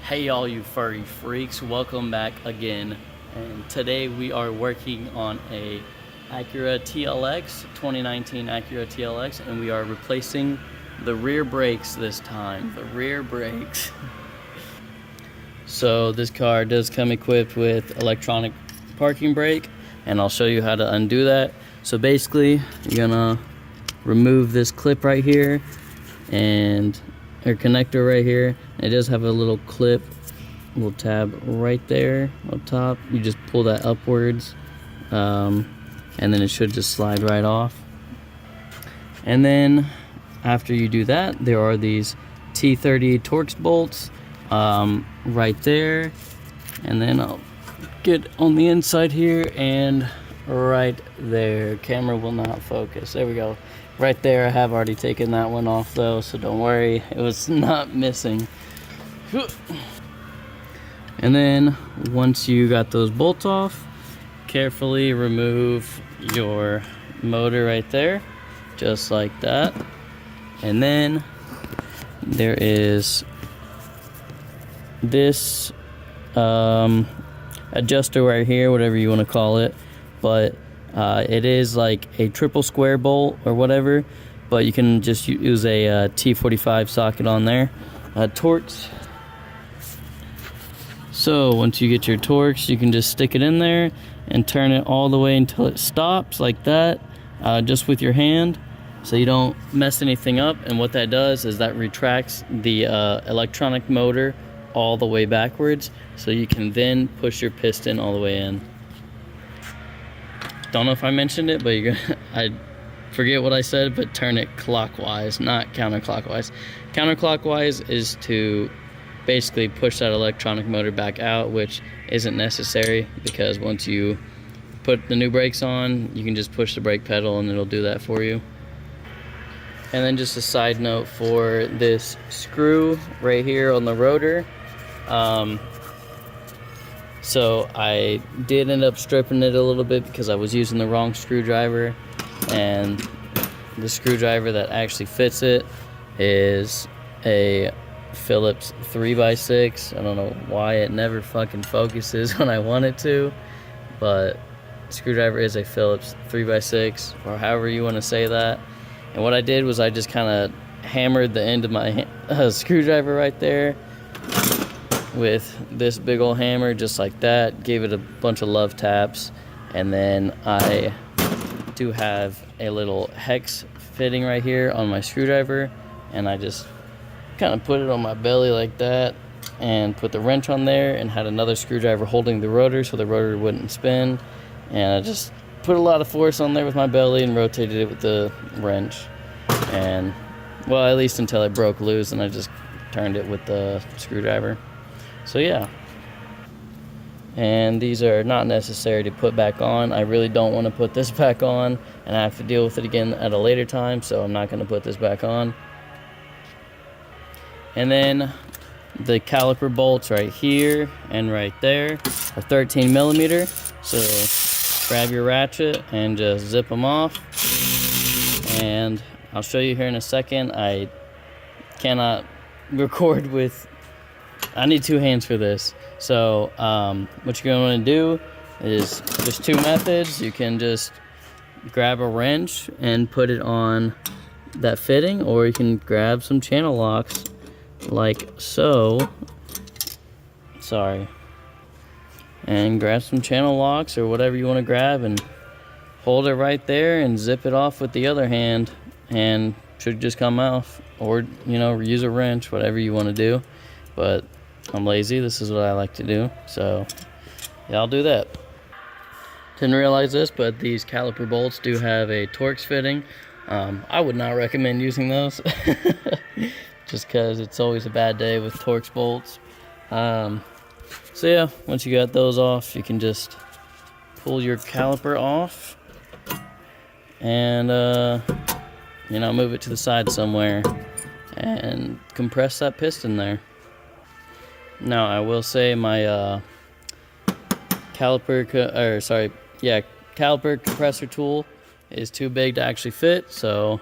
Hey all you furry freaks, welcome back again. And today we are working on a Acura TLX, 2019 Acura TLX, and we are replacing the rear brakes this time. The rear brakes. So this car does come equipped with electronic parking brake, and I'll show you how to undo that. So basically, you're gonna remove this clip right here and your connector right here. It does have a little clip, little tab right there up top. You just pull that upwards, and then it should just slide right off. And then after you do that, there are these T30 Torx bolts right there. And then I'll get on the inside here and right there. Camera will not focus. There we go. Right there. I have already taken that one off though, so don't worry, it was not missing. And then once you got those bolts off, carefully remove your motor right there, just like that. And then there is this adjuster right here, whatever you want to call it, but it is like a triple square bolt or whatever, but you can just use a T45 socket on there. Torx. So once you get your Torx, you can just stick it in there and turn it all the way until it stops like that, just with your hand, so you don't mess anything up. And what that does is that retracts the electronic motor all the way backwards, so you can then push your piston all the way in. Don't know if I mentioned it, but I forget what I said, but turn it clockwise, not counterclockwise. Counterclockwise is to basically push that electronic motor back out, which isn't necessary, because once you put the new brakes on, you can just push the brake pedal and it'll do that for you. And then just a side note for this screw right here on the rotor. So I did end up stripping it a little bit because I was using the wrong screwdriver, and the screwdriver that actually fits it is a Phillips 3x6. I don't know why it never fucking focuses when I want it to, but the screwdriver is a Phillips 3x6, or however you want to say that. And what I did was I just kind of hammered the end of my screwdriver right there with this big old hammer, just like that. Gave it a bunch of love taps, and then I do have a little hex fitting right here on my screwdriver, and I just kind of put it on my belly like that and put the wrench on there, and had another screwdriver holding the rotor so the rotor wouldn't spin, and I just put a lot of force on there with my belly and rotated it with the wrench, and well, at least until it broke loose, and I just turned it with the screwdriver. So yeah, and these are not necessary to put back on. I really don't want to put this back on, and I have to deal with it again at a later time, so I'm not going to put this back on. And then the caliper bolts right here and right there are 13 millimeter. So grab your ratchet and just zip them off. And I'll show you here in a second. I cannot record with, I need two hands for this. So what you're going to do is, there's two methods. You can just grab a wrench and put it on that fitting, or you can grab some channel locks like so. Sorry. And grab some channel locks or whatever you want to grab and hold it right there and zip it off with the other hand, and should just come off. Or, you know, use a wrench, whatever you want to do. But I'm lazy, this is what I like to do, so yeah, I'll do that. Didn't realize this, but these caliper bolts do have a Torx fitting. I would not recommend using those just because it's always a bad day with Torx bolts. So yeah, once you got those off, you can just pull your caliper off and you know, move it to the side somewhere and compress that piston there. Now I will say my caliper compressor tool is too big to actually fit, so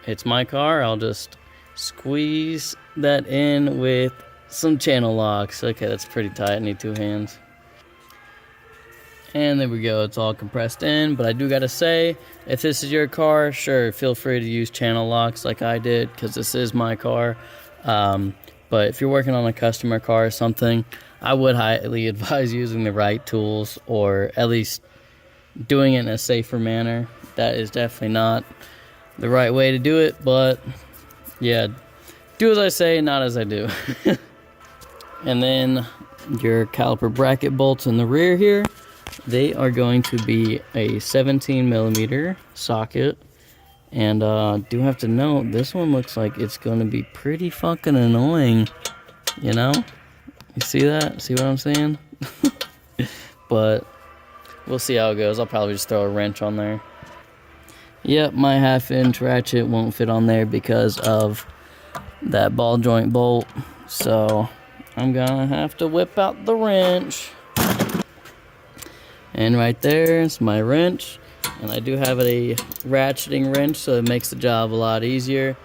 it's my car. I'll just squeeze that in with some channel locks. Okay, that's pretty tight. I need 2 hands. And there we go, it's all compressed in. But I do gotta say, if this is your car, sure, feel free to use channel locks like I did, because this is my car. But if you're working on a customer car or something, I would highly advise using the right tools, or at least doing it in a safer manner. That is definitely not the right way to do it, but yeah, do as I say, not as I do. And then your caliper bracket bolts in the rear here, they are going to be a 17mm socket. And do have to note, this one looks like it's going to be pretty fucking annoying, you know? You see that? See what I'm saying? But we'll see how it goes. I'll probably just throw a wrench on there. Yep, my 1/2-inch ratchet won't fit on there because of that ball joint bolt. So I'm gonna have to whip out the wrench. And right there is my wrench. And I do have a ratcheting wrench, so it makes the job a lot easier.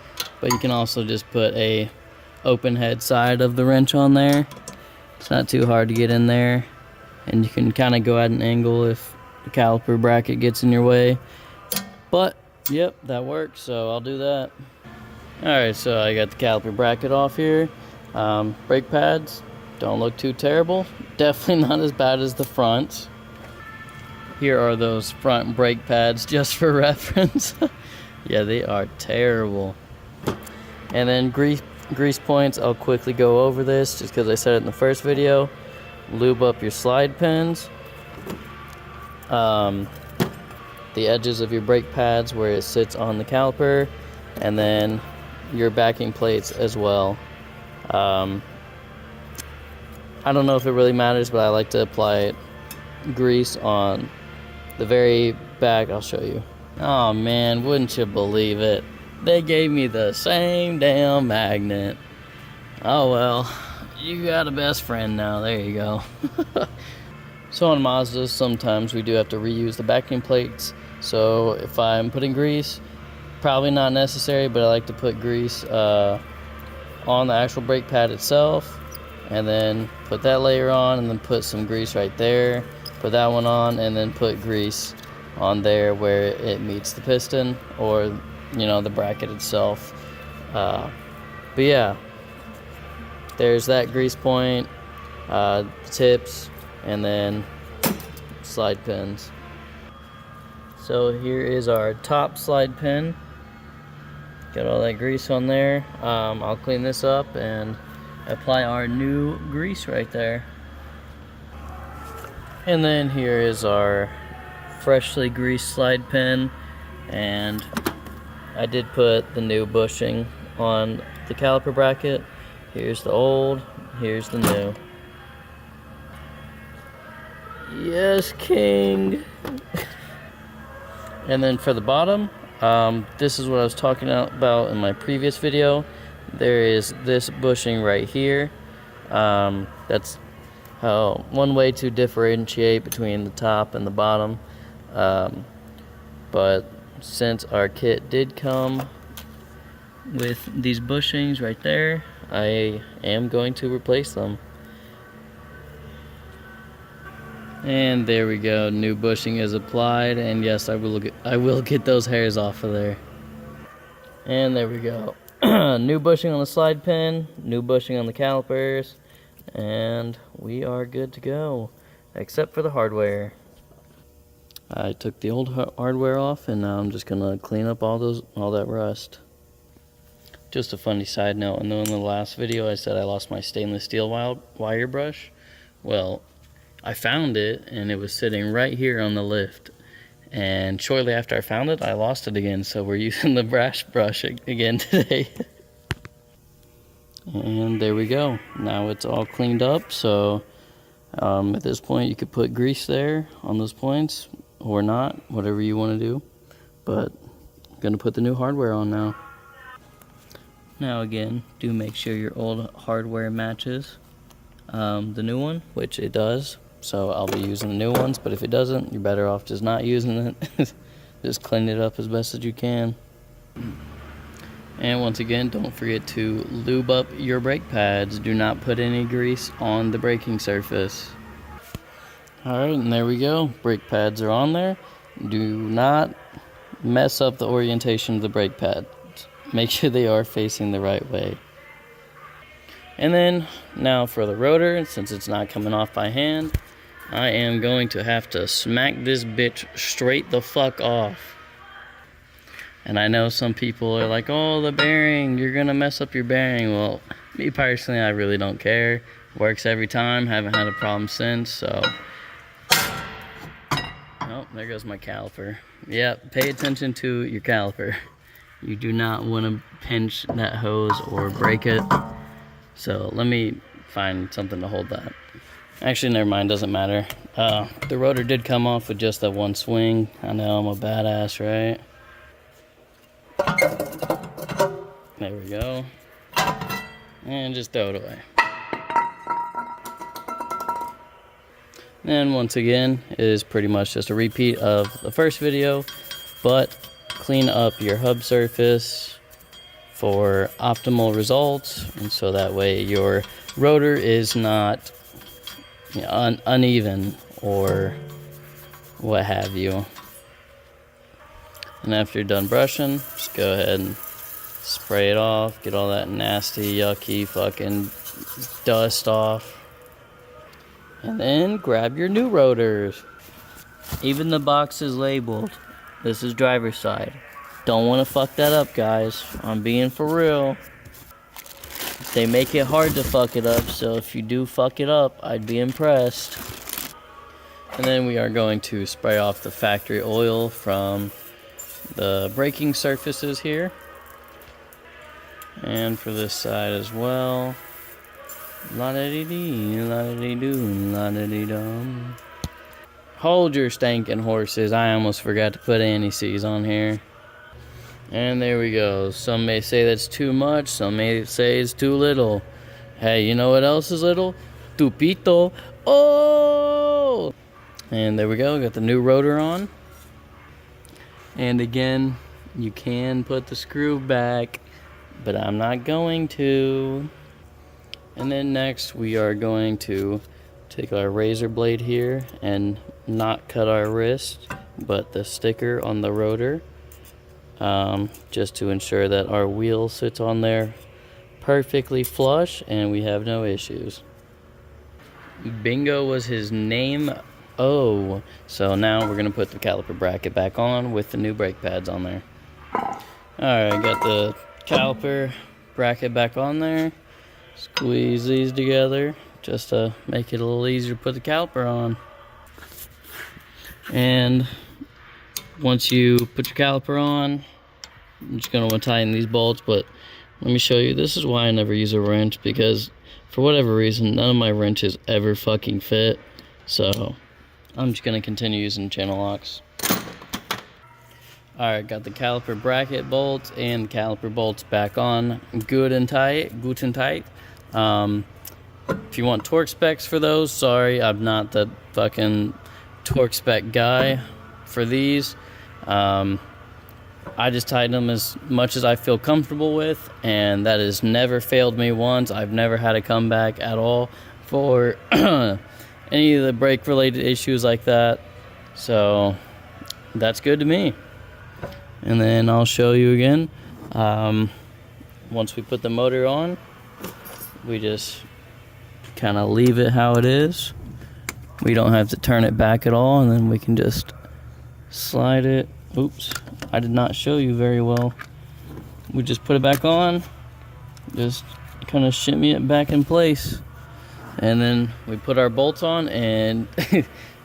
But you can also just put a open head side of the wrench on there. It's not too hard to get in there. And you can kind of go at an angle if the caliper bracket gets in your way. But, yep, that works, so I'll do that. Alright, so I got the caliper bracket off here. Brake pads don't look too terrible. Definitely not as bad as the front. Here are those front brake pads just for reference. Yeah, they are terrible. And then grease points, I'll quickly go over this just because I said it in the first video. Lube up your slide pins. The edges of your brake pads where it sits on the caliper, and then your backing plates as well. I don't know if it really matters, but I like to apply grease on the very back. I'll show you. Oh man, wouldn't you believe it? They gave me the same damn magnet. Oh well, you got a best friend now. There you go. So on Mazdas, sometimes we do have to reuse the backing plates. So if I'm putting grease, probably not necessary, but I like to put grease on the actual brake pad itself, and then put that layer on, and then put some grease right there, put that one on, and then put grease on there where it meets the piston, or you know, the bracket itself. But yeah, there's that grease point, tips, and then slide pins. So here is our top slide pin. Got all that grease on there. I'll clean this up and apply our new grease right there. And then here is our freshly greased slide pin, and I did put the new bushing on the caliper bracket. Here's the old, here's the new. Yes, king. And then for the bottom, this is what I was talking about in my previous video. There is this bushing right here. That's how one way to differentiate between the top and the bottom. But since our kit did come with these bushings right there, I am going to replace them. And there we go, new bushing is applied, and yes, I will get those hairs off of there. And there we go. New bushing on the slide pin, new bushing on the calipers, and we are good to go, except for the hardware. I took the old hardware off, and now I'm just gonna clean up all that rust. Just a funny side note, I know in the last video I said I lost my stainless steel wire brush. Well, I found it, and it was sitting right here on the lift. And shortly after I found it, I lost it again, so we're using the brass brush again today. And there we go. Now it's all cleaned up, so at this point you could put grease there on those points, or not, whatever you want to do. But I'm going to put the new hardware on now. Now again, do make sure your old hardware matches the new one, which it does. So I'll be using the new ones, but if it doesn't, you're better off just not using it. Just clean it up as best as you can. And once again, don't forget to lube up your brake pads. Do not put any grease on the braking surface. Alright, and there we go. Brake pads are on there. Do not mess up the orientation of the brake pads. Make sure they are facing the right way. And then, now for the rotor, since it's not coming off by hand, I am going to have to smack this bitch straight the fuck off. And I know some people are like, oh, the bearing, you're gonna mess up your bearing. Well, me personally, I really don't care. Works every time, haven't had a problem since, so. Oh, there goes my caliper. Yep, pay attention to your caliper. You do not want to pinch that hose or break it. So let me find something to hold that. Actually, never mind, doesn't matter. The rotor did come off with just that one swing. I know I'm a badass, right? There we go. And just throw it away. And once again, it is pretty much just a repeat of the first video, but clean up your hub surface for optimal results, and so that way your rotor is not uneven or what have you. And after you're done brushing, just go ahead and spray it off, get all that nasty, yucky fucking dust off. And then grab your new rotors. Even the box is labeled. This is driver's side. Don't want to fuck that up, guys. I'm being for real. They make it hard to fuck it up, so if you do fuck it up, I'd be impressed. And then we are going to spray off the factory oil from the braking surfaces here. And for this side as well. La-da-dee-dee, la-da-dee-doo, la-da-dee-dum. Hold your stankin' horses. I almost forgot to put anti-seize on here. And there we go. Some may say that's too much. Some may say it's too little. Hey, you know what else is little? Tupito. Oh! And there we go. Got the new rotor on. And again, you can put the screw back, but I'm not going to. And then next we are going to take our razor blade here and not cut our wrist, but the sticker on the rotor, just to ensure that our wheel sits on there perfectly flush and we have no issues. Bingo was his name. Oh, so now we're gonna put the caliper bracket back on with the new brake pads on there. Alright, got the caliper bracket back on there. Squeeze these together just to make it a little easier to put the caliper on. And once you put your caliper on, I'm just going to tighten these bolts, but let me show you. This is why I never use a wrench, because for whatever reason, none of my wrenches ever fucking fit. So I'm just going to continue using channel locks. Alright, got the caliper bracket bolts and the caliper bolts back on good and tight. If you want torque specs for those, sorry, I'm not the fucking torque spec guy for these. I just tighten them as much as I feel comfortable with, and that has never failed me once. I've never had a comeback at all for any of the brake related issues like that. So that's good to me. And then I'll show you again. Once we put the motor on, we just kind of leave it how it is. We don't have to turn it back at all, and then we can just slide it. Oops, I did not show you very well. We just put it back on, just kind of shimmy it back in place, and then we put our bolts on. And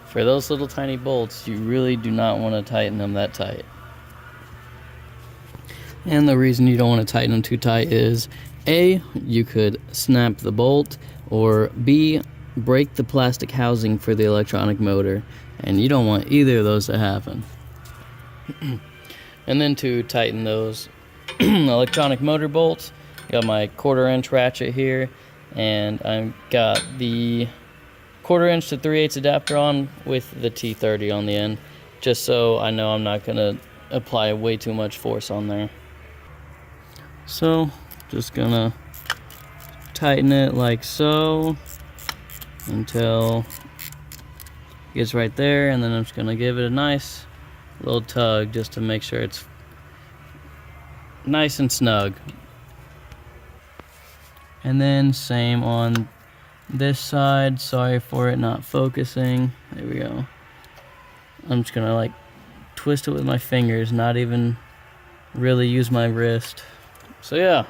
for those little tiny bolts, you really do not want to tighten them that tight. And the reason you don't want to tighten them too tight is A, you could snap the bolt, or B, break the plastic housing for the electronic motor, and you don't want either of those to happen. And then to tighten those electronic motor bolts, I got my 1/4" ratchet here, and I've got the 1/4" to 3/8 adapter on with the T30 on the end, just so I know I'm not going to apply way too much force on there. So just gonna tighten it like so until it gets right there, and then I'm just gonna give it a nice little tug just to make sure it's nice and snug. And then same on this side. Sorry for it not focusing. There we go. I'm just gonna like twist it with my fingers, not even really use my wrist. So yeah,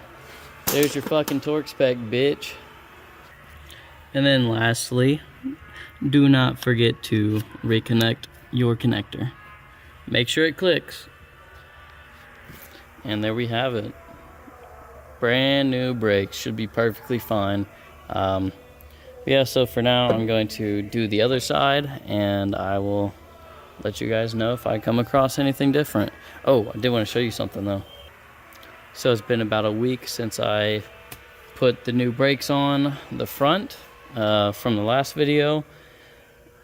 there's your fucking torque spec, bitch. And then lastly, do not forget to reconnect your connector. Make sure it clicks. And there we have it. Brand new brakes, should be perfectly fine. Yeah, so for now I'm going to do the other side, and I will let you guys know if I come across anything different. Oh, I did want to show you something though. So it's been about a week since I put the new brakes on the front from the last video,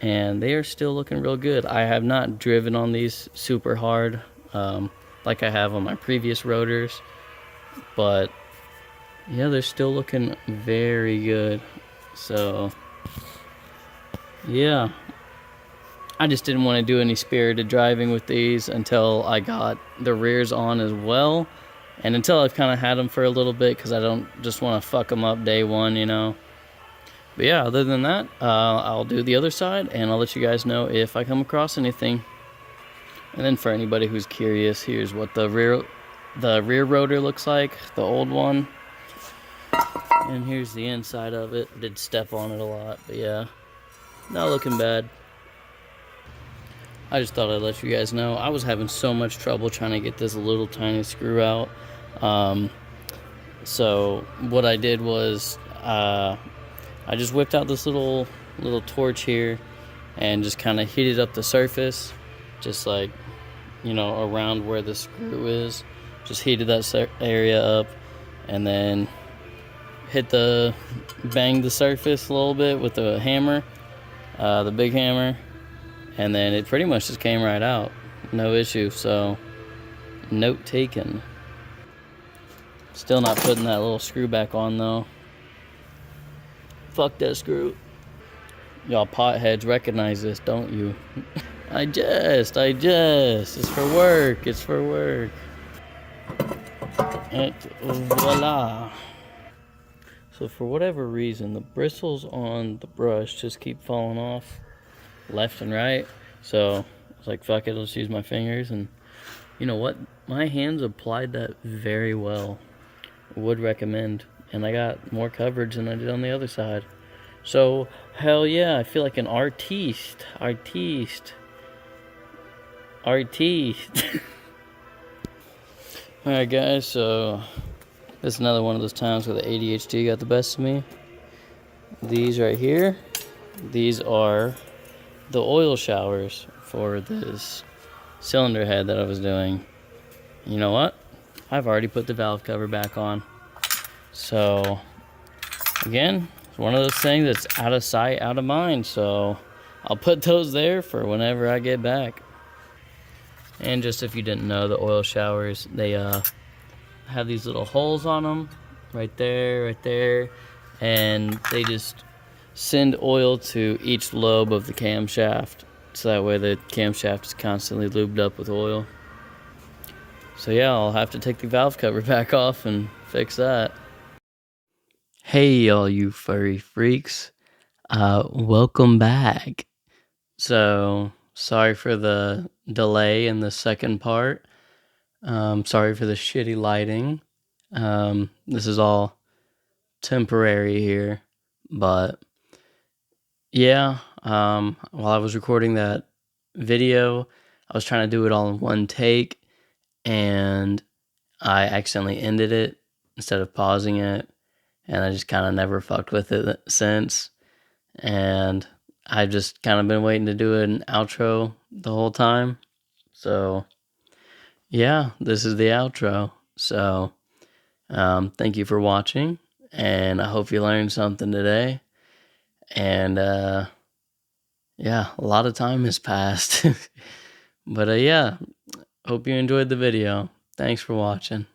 and they are still looking real good. I have not driven on these super hard like I have on my previous rotors, but yeah, they're still looking very good. So yeah, I just didn't want to do any spirited driving with these until I got the rears on as well, and until I've kind of had them for a little bit, because I don't just want to fuck them up day one, you know. But yeah, other than that, I'll do the other side, and I'll let you guys know if I come across anything. And then for anybody who's curious, here's what the rear rotor looks like, the old one. And here's the inside of it. I did step on it a lot, but yeah, not looking bad. I just thought I'd let you guys know. I was having so much trouble trying to get this little tiny screw out. So what I did was I just whipped out this little torch here and just kind of heated up the surface, just like, you know, around where the screw is. Just heated that area up, and then banged the surface a little bit with the hammer, the big hammer, and then it pretty much just came right out, no issue. So note taken. Still not putting that little screw back on though. Fuck that screw. Y'all potheads recognize this, don't you? I just, it's for work, it's for work. And voila. So for whatever reason, the bristles on the brush just keep falling off left and right. So I was like, fuck it, let's use my fingers. And you know what? My hands applied that very well. Would recommend. And I got more coverage than I did on the other side. So hell yeah, I feel like an artiste. Alright guys, so this is another one of those times where the ADHD got the best of me. These right here, these are the oil showers for this cylinder head that I was doing. You know what? I've already put the valve cover back on. So again, it's one of those things that's out of sight, out of mind. So I'll put those there for whenever I get back. And just if you didn't know, the oil showers, they have these little holes on them, right there, and they just send oil to each lobe of the camshaft, so that way the camshaft is constantly lubed up with oil. So yeah, I'll have to take the valve cover back off and fix that. Hey all you furry freaks, welcome back. So sorry for the delay in the second part. Sorry for the shitty lighting. This is all temporary here, but yeah, while I was recording that video, I was trying to do it all in one take, and I accidentally ended it instead of pausing it, and I just kind of never fucked with it since. And I've just kind of been waiting to do an outro the whole time. So yeah, this is the outro. So thank you for watching, and I hope you learned something today. And yeah, a lot of time has passed. But yeah, hope you enjoyed the video. Thanks for watching.